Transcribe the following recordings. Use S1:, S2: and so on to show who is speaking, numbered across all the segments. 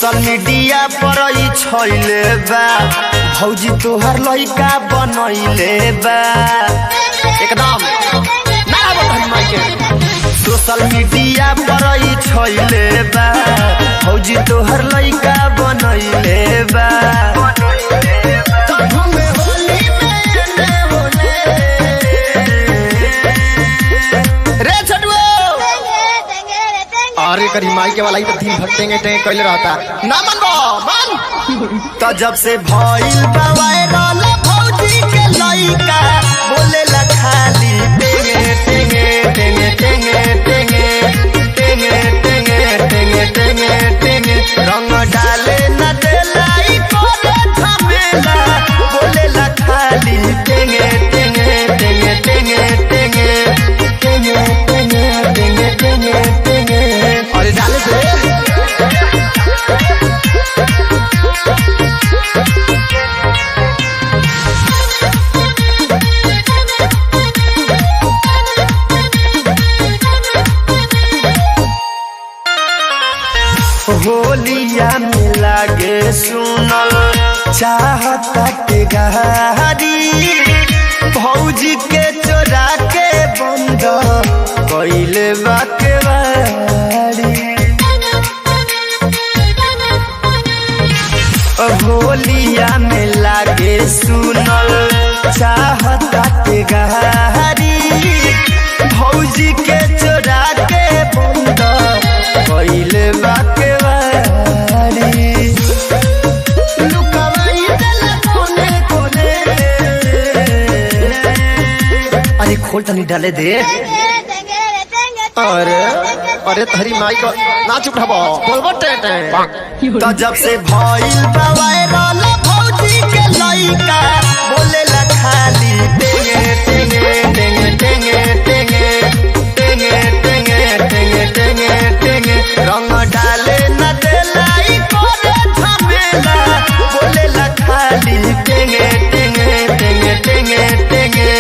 S1: social media पर छैले बा भौजी तोहर लइका बनैले बा एकदम ना के सोशल मीडिया पर छैले बा भौजी तोहर लइका बनैले बा
S2: अरे करी माई के वाला ही तो दिन भर टेंगे कैले रहता ना मन
S1: तो जब से भइल बा वायरल भौजी के लइका बोलेला खाली टेंगे टेंगे टेंगे टेंगे टेंगे टेंगे टेंगे टेंगे टेंगे टेंगे रंग डाले न देलाई करे झमेला बोलेला खाली टेंगे टेंगे टेंगे टेंगे टेंगे टेंगे टेंगे टेंगे टेंगे टेंगे
S2: अरे डाले से
S1: होलिया में लागे सुनल चाहता के गाड़ी भौजी के चोरा के बंद कैले बाके बाड़ी होलिया में लागे सुनल चाहता के गाड़ी भौजी के चोरा के बंद कैले बाके खोल तनी डाले दे
S2: अरे अरे तहरी माई को ना चुप रहो बोलबो टेटे
S1: तो जब से भइल बा वायरल भौजी के लइका बोलेला खाली टेंगे टेंगे टेंगे टेंगे टेंगे टेंगे टेंगे टेंगे टेंगे टेंगे रंग डाले न देलाई करे झमेला बोलेला खाली टेंगे टेंगे टेंगे टेंगे टेंगे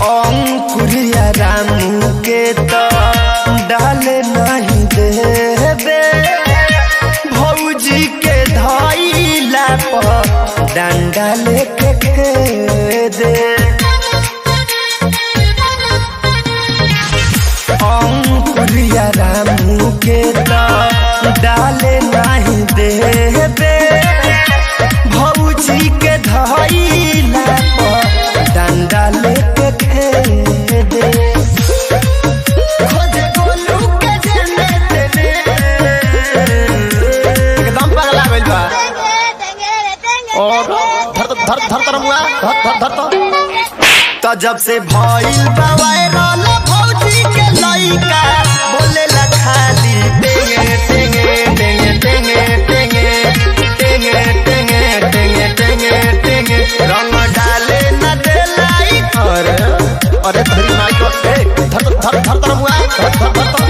S1: अंकुरिया रामू के तो डाले नहीं देबे भौजी के धइला पर डंडा लेके खेदे अंकुरिया रामू के तो डाले नहीं देबे भौजी के धइला पर डंडा लेके खेदे
S2: और धर धर धर धर मुआ धर धर धर
S1: तो जब से भइल बा वायरल भौजी के लइका बोलेला खाली टेंगे टेंगे टेंगे टेंगे टेंगे टेंगे टेंगे टेंगे टेंगे टेंगे रंग डाले न देलाई
S2: अरे अरे तहरी माई को धर धर धर धर मुआ धर धर धर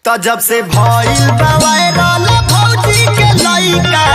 S1: तो जब से भइल बा वायरल भौजी के लइका